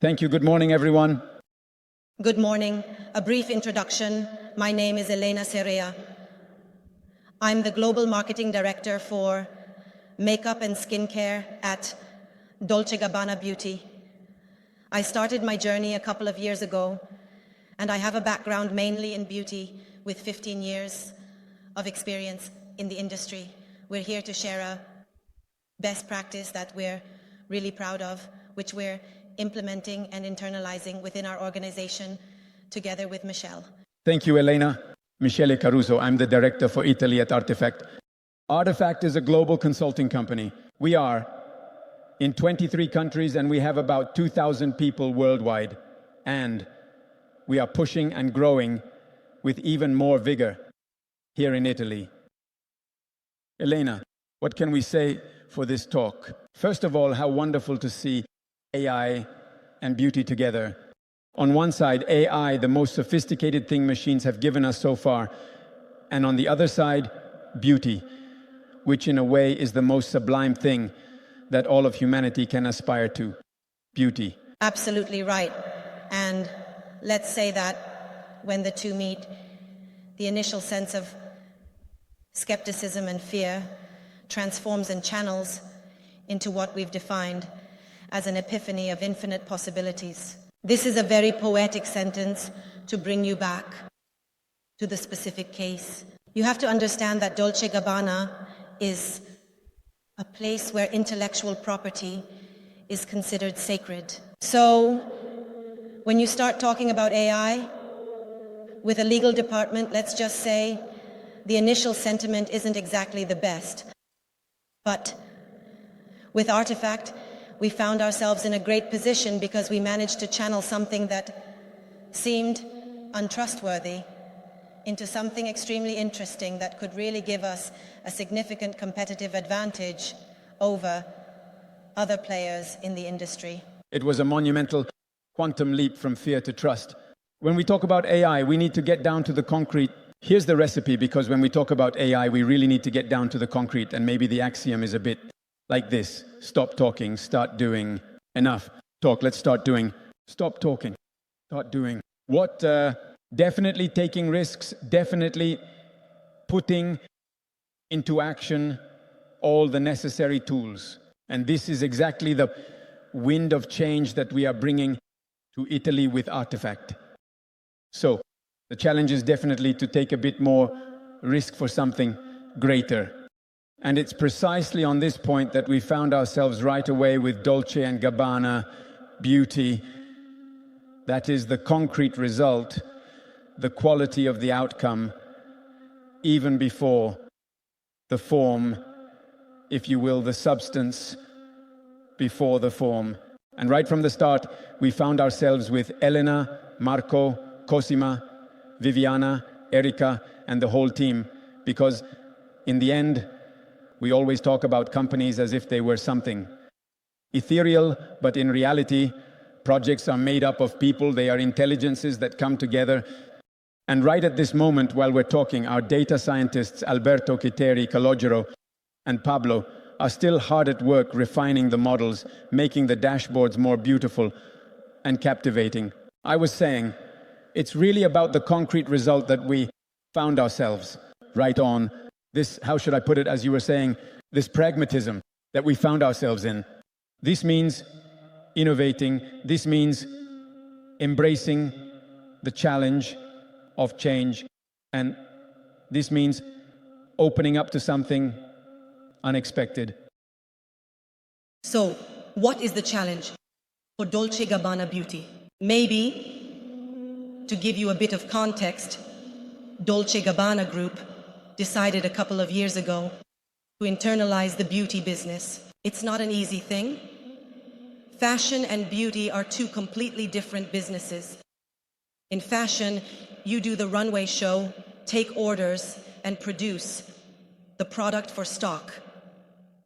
Thank you. Good morning, everyone. Good morning. A brief introduction. My name is Elena Serea. I'm the Global Marketing Director for Makeup and Skincare at Dolce Gabbana Beauty. I started my journey a couple of years ago, and I have a background mainly in beauty with 15 years of experience in the industry. We're here to share a best practice that we're really proud of, which we're implementing and internalizing within our organization together with Michelle. Thank you, Elena. Michele Caruso. I'm the director for Italy at Artefact. Artefact is a global consulting company. We are in 23 countries and we have about 2,000 people worldwide. And we are pushing and growing with even more vigor here in Italy. Elena, what can we say for this talk? First of all, how wonderful to see AI and beauty together. On one side, AI, the most sophisticated thing machines have given us so far. And on the other side, beauty, which in a way is the most sublime thing that all of humanity can aspire to. Beauty. Absolutely right. And let's say that when the two meet, the initial sense of skepticism and fear transforms and channels into what we've defined as an epiphany of infinite possibilities. This is a very poetic sentence to bring you back to the specific case. You have to understand that Dolce Gabbana is a place where intellectual property is considered sacred. So when you start talking about AI with a legal department, let's just say the initial sentiment isn't exactly the best. But with Artefact, we found ourselves in a great position because we managed to channel something that seemed untrustworthy into something extremely interesting that could really give us a significant competitive advantage over other players in the industry. It was a monumental quantum leap from fear to trust. When we talk about AI, we need to get down to the concrete. Here's the recipe, because when we talk about AI, we really need to get down to the concrete, and maybe the axiom is a bit like this. Stop talking, start doing. Enough talk, let's start doing. Stop talking, start doing. What? Definitely taking risks, definitely putting into action all the necessary tools. And this is exactly the wind of change that we are bringing to Italy with Artefact. So, the challenge is definitely to take a bit more risk for something greater. And it's precisely on this point that we found ourselves right away with Dolce & Gabbana Beauty. That is the concrete result, the quality of the outcome, even before the form, if you will, the substance before the form. And right from the start, we found ourselves with Elena, Marco, Cosima, Viviana, Erika, and the whole team, because in the end, we always talk about companies as if they were something ethereal, but in reality, projects are made up of people. They are intelligences that come together. And right at this moment, while we're talking, our data scientists, Alberto, Kiteri, Calogero, and Pablo, are still hard at work refining the models, making the dashboards more beautiful and captivating. I was saying, it's really about the concrete result that we found ourselves right on. This, how should I put it, as you were saying, this pragmatism that we found ourselves in. This means innovating. This means embracing the challenge of change. And this means opening up to something unexpected. So, what is the challenge for Dolce Gabbana Beauty? Maybe, to give you a bit of context, Dolce Gabbana Group decided a couple of years ago to internalize the beauty business. It's not an easy thing. Fashion and beauty are two completely different businesses. In fashion, you do the runway show, take orders, and produce the product for stock.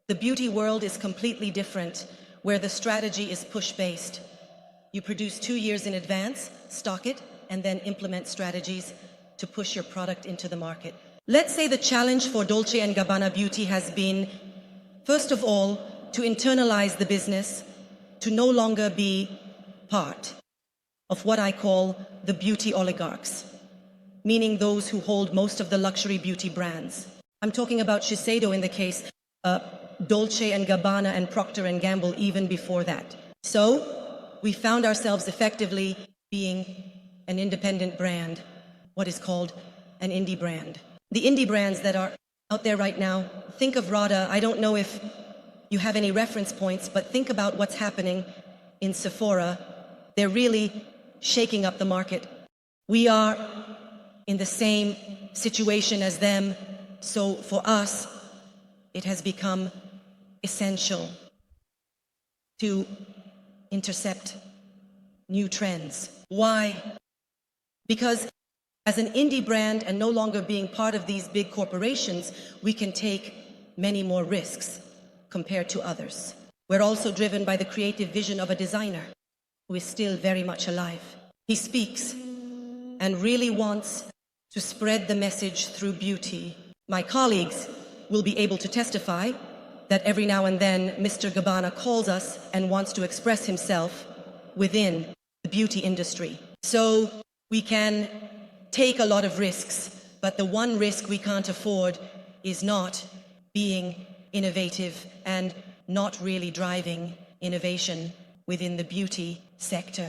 The beauty world is completely different, where the strategy is push-based. You produce 2 years in advance, stock it, and then implement strategies to push your product into the market. Let's say the challenge for Dolce & Gabbana Beauty has been, first of all, to internalize the business, to no longer be part of what I call the beauty oligarchs, meaning those who hold most of the luxury beauty brands. I'm talking about Shiseido in the case, Dolce & Gabbana and Procter & Gamble even before that. So we found ourselves effectively being an independent brand, what is called an indie brand. The indie brands that are out there right now, think of Radha. I don't know if you have any reference points, but think about what's happening in Sephora. They're really shaking up the market. We are in the same situation as them, so for us, it has become essential to intercept new trends. Why? Because as an indie brand and no longer being part of these big corporations, we can take many more risks compared to others. We're also driven by the creative vision of a designer who is still very much alive. He speaks and really wants to spread the message through beauty. My colleagues will be able to testify that every now and then Mr. Gabbana calls us and wants to express himself within the beauty industry. So we can take a lot of risks, but the one risk we can't afford is not being innovative and not really driving innovation within the beauty sector.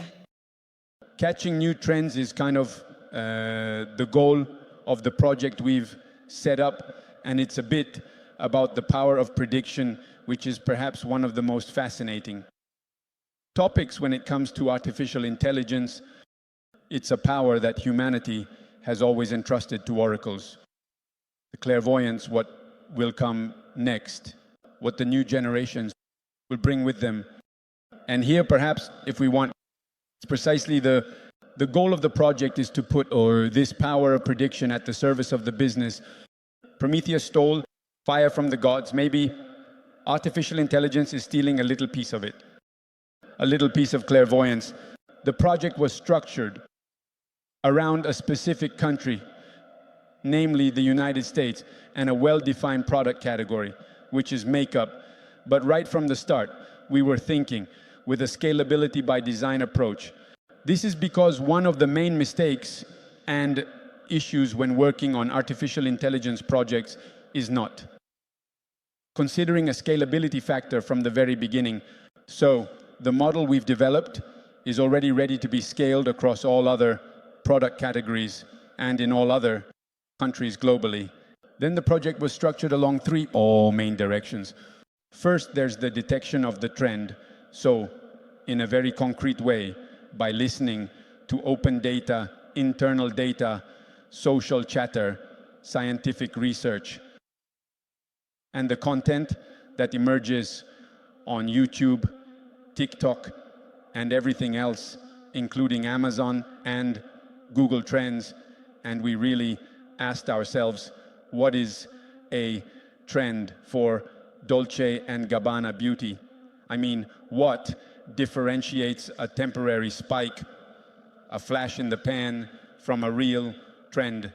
Catching new trends is kind of the goal of the project we've set up, and it's a bit about the power of prediction, which is perhaps one of the most fascinating topics when it comes to artificial intelligence. It's a power that humanity has always entrusted to oracles. The clairvoyance, what will come next, what the new generations will bring with them. And here, perhaps, if we want, it's precisely the goal of the project is to put this power of prediction at the service of the business. Prometheus stole fire from the gods. Maybe artificial intelligence is stealing a little piece of it, a little piece of clairvoyance. The project was structured around a specific country, namely the United States, and a well-defined product category, which is makeup. But right from the start, we were thinking with a scalability by design approach. This is because one of the main mistakes and issues when working on artificial intelligence projects is not considering a scalability factor from the very beginning. So the model we've developed is already ready to be scaled across all other product categories and in all other countries globally. Then the project was structured along three main directions. First, there's the detection of the trend. So in a very concrete way, by listening to open data, internal data, social chatter, scientific research, and the content that emerges on YouTube, TikTok, and everything else, including Amazon and Google Trends. And we really asked ourselves, what is a trend for Dolce & Gabbana beauty? I mean, what differentiates a temporary spike, a flash in the pan, from a real trend?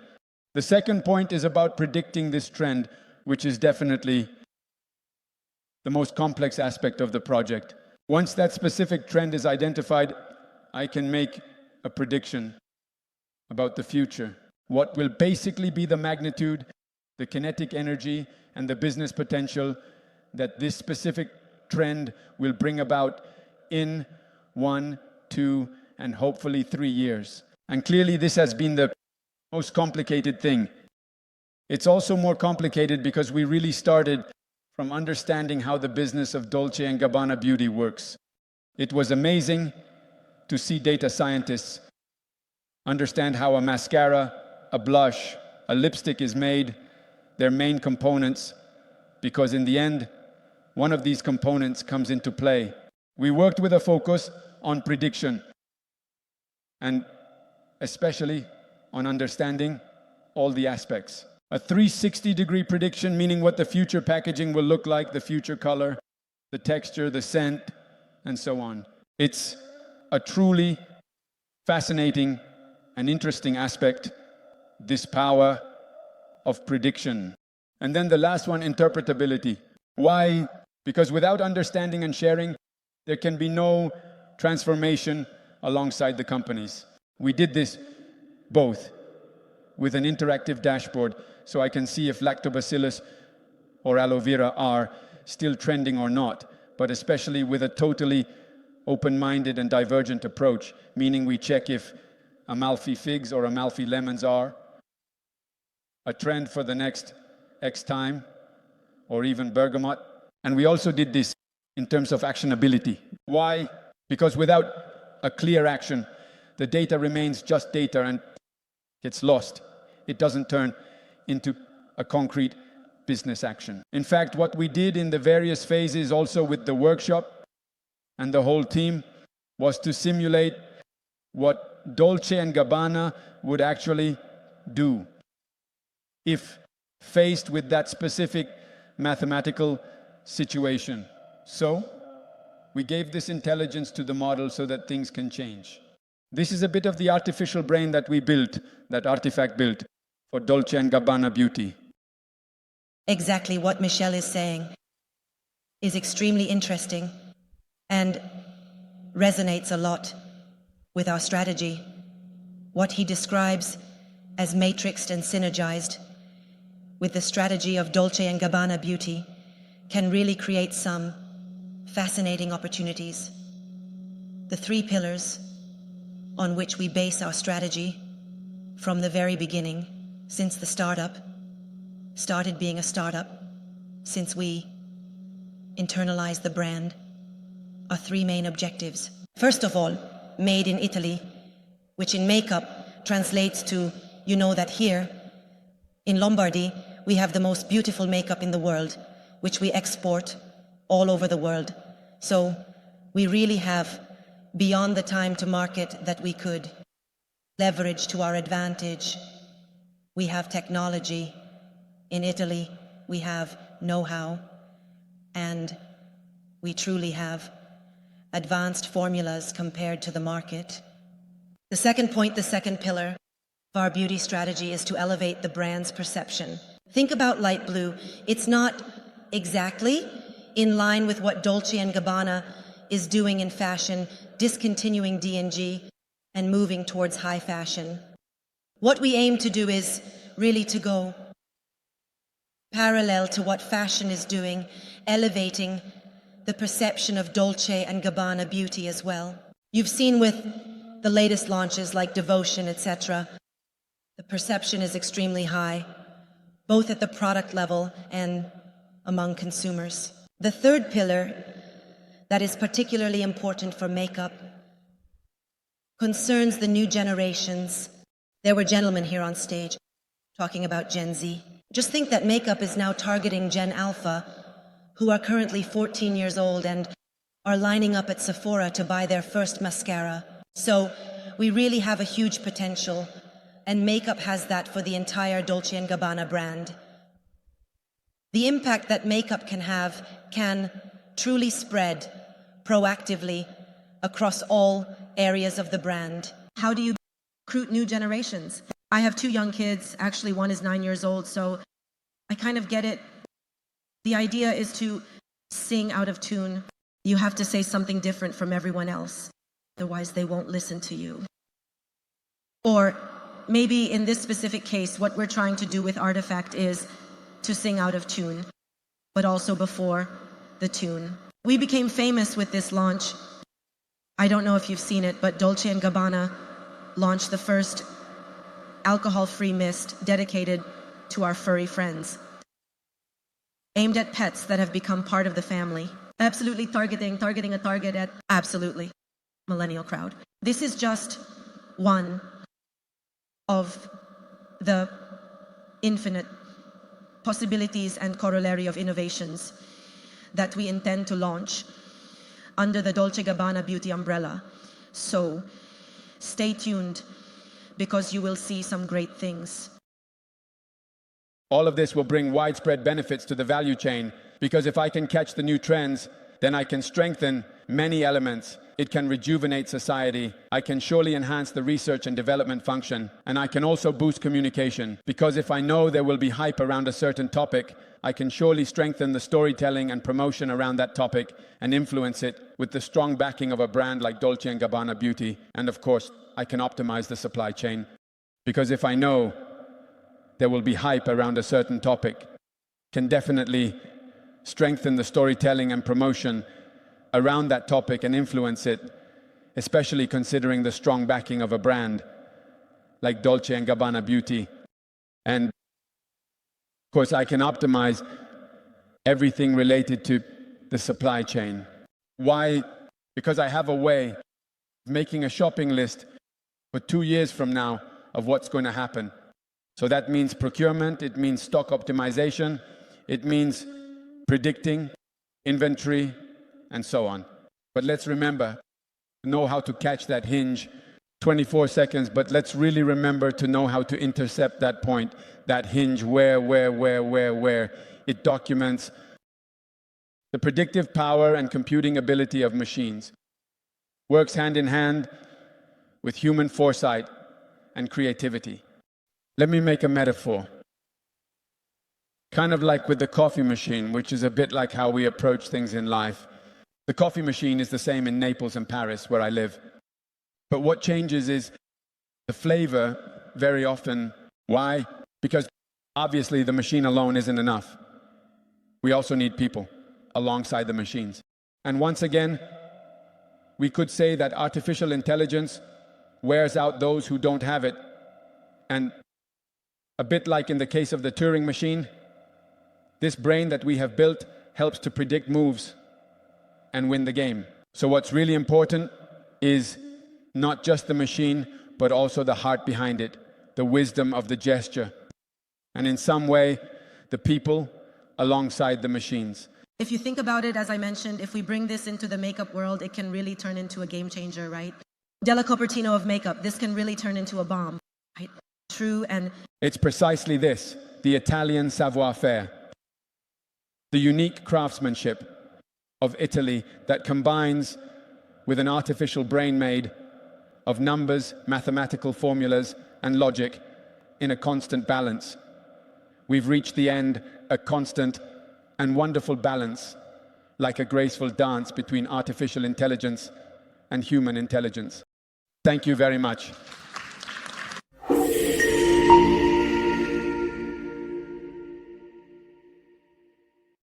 The second point is about predicting this trend, which is definitely the most complex aspect of the project. Once that specific trend is identified, I can make a prediction about the future. What will basically be the magnitude, the kinetic energy, and the business potential that this specific trend will bring about in 1, 2, and hopefully 3 years. And clearly this has been the most complicated thing. It's also more complicated because we really started from understanding how the business of Dolce & Gabbana beauty works. It was amazing to see data scientists understand how a mascara, a blush, a lipstick is made, their main components, because in the end, one of these components comes into play. We worked with a focus on prediction, and especially on understanding all the aspects. A 360-degree prediction, meaning what the future packaging will look like, the future color, the texture, the scent, and so on. It's a truly fascinating and interesting aspect, this power of prediction. And then the last one, interpretability. Why? Because without understanding and sharing, there can be no transformation alongside the companies. We did this both with an interactive dashboard so I can see if lactobacillus or aloe vera are still trending or not, but especially with a totally open-minded and divergent approach, meaning we check if Amalfi figs or Amalfi lemons are a trend for the next X time, or even bergamot. And we also did this in terms of actionability. Why? Because without a clear action, the data remains just data and gets lost. It doesn't turn into a concrete business action. In fact, what we did in the various phases also with the workshop and the whole team was to simulate what Dolce & Gabbana would actually do if faced with that specific mathematical situation. So, we gave this intelligence to the model so that things can change. This is a bit of the artificial brain that we built, that Artifact built, for Dolce & Gabbana Beauty. Exactly what Michel is saying is extremely interesting and resonates a lot with our strategy. What he describes as matrixed and synergized with the strategy of Dolce & Gabbana Beauty can really create some fascinating opportunities. The three pillars on which we base our strategy from the very beginning, since the startup started being a startup, since we internalized the brand, are three main objectives. First of all, made in Italy, which in makeup translates to, you know that here in Lombardy, we have the most beautiful makeup in the world, which we export all over the world. So we really have, beyond the time to market that we could leverage to our advantage, we have technology. In Italy, we have know-how, and we truly have advanced formulas compared to the market. The second point, the second pillar of our beauty strategy is to elevate the brand's perception. Think about light blue. It's not exactly in line with what Dolce & Gabbana is doing in fashion, discontinuing D&G and moving towards high fashion. What we aim to do is really to go parallel to what fashion is doing, elevating the perception of Dolce & Gabbana Beauty as well. You've seen with the latest launches like Devotion, etc., the perception is extremely high, both at the product level and among consumers. The third pillar that is particularly important for makeup concerns the new generations. There were gentlemen here on stage talking about Gen Z. Just think that makeup is now targeting Gen Alpha, who are currently 14 years old and are lining up at Sephora to buy their first mascara. So we really have a huge potential, and makeup has that for the entire Dolce & Gabbana brand. The impact that makeup can have can truly spread proactively across all areas of the brand. How do you recruit new generations? I have two young kids. Actually, one is 9 years old, so I kind of get it. The idea is to sing out of tune. You have to say something different from everyone else. Otherwise, they won't listen to you. Or maybe in this specific case, what we're trying to do with Artifact is to sing out of tune, but also before the tune. We became famous with this launch. I don't know if you've seen it, but Dolce & Gabbana launched the first alcohol-free mist dedicated to our furry friends, aimed at pets that have become part of the family. Absolutely targeting a target at absolutely millennial crowd. This is just one of the infinite possibilities and corollary of innovations that we intend to launch under the Dolce & Gabbana Beauty umbrella. So stay tuned, because you will see some great things. All of this will bring widespread benefits to the value chain, because if I can catch the new trends, then I can strengthen many elements. It can rejuvenate society. I can surely enhance the research and development function. And I can also boost communication. Because if I know there will be hype around a certain topic, I can surely strengthen the storytelling and promotion around that topic and influence it with the strong backing of a brand like Dolce & Gabbana Beauty. And of course, I can optimize the supply chain. Because if I know there will be hype around a certain topic, can definitely strengthen the storytelling and promotion around that topic and influence it, especially considering the strong backing of a brand like Dolce & Gabbana Beauty. And of course, I can optimize everything related to the supply chain. Why? Because I have a way of making a shopping list for 2 years from now of what's going to happen. So that means procurement, it means stock optimization, it means predicting inventory, and so on. But let's remember, know how to catch that hinge 24 seconds, but let's really remember to know how to intercept that point, that hinge where. It documents the predictive power and computing ability of machines. Works hand in hand with human foresight and creativity. Let me make a metaphor. Kind of like with the coffee machine, which is a bit like how we approach things in life. The coffee machine is the same in Naples and Paris, where I live. But what changes is the flavor very often. Why? Because obviously the machine alone isn't enough. We also need people alongside the machines. And once again, we could say that artificial intelligence wears out those who don't have it. And a bit like in the case of the Turing machine, this brain that we have built helps to predict moves and win the game. So what's really important is not just the machine, but also the heart behind it, the wisdom of the gesture, and in some way, the people alongside the machines. If you think about it, as I mentioned, if we bring this into the makeup world, it can really turn into a game changer, right? Della Cupertino of makeup, this can really turn into a bomb, right? True. And it's precisely this, the Italian savoir-faire, the unique craftsmanship of Italy that combines with an artificial brain made of numbers, mathematical formulas, and logic in a constant balance. We've reached the end, a constant and wonderful balance, like a graceful dance between artificial intelligence and human intelligence. Thank you very much.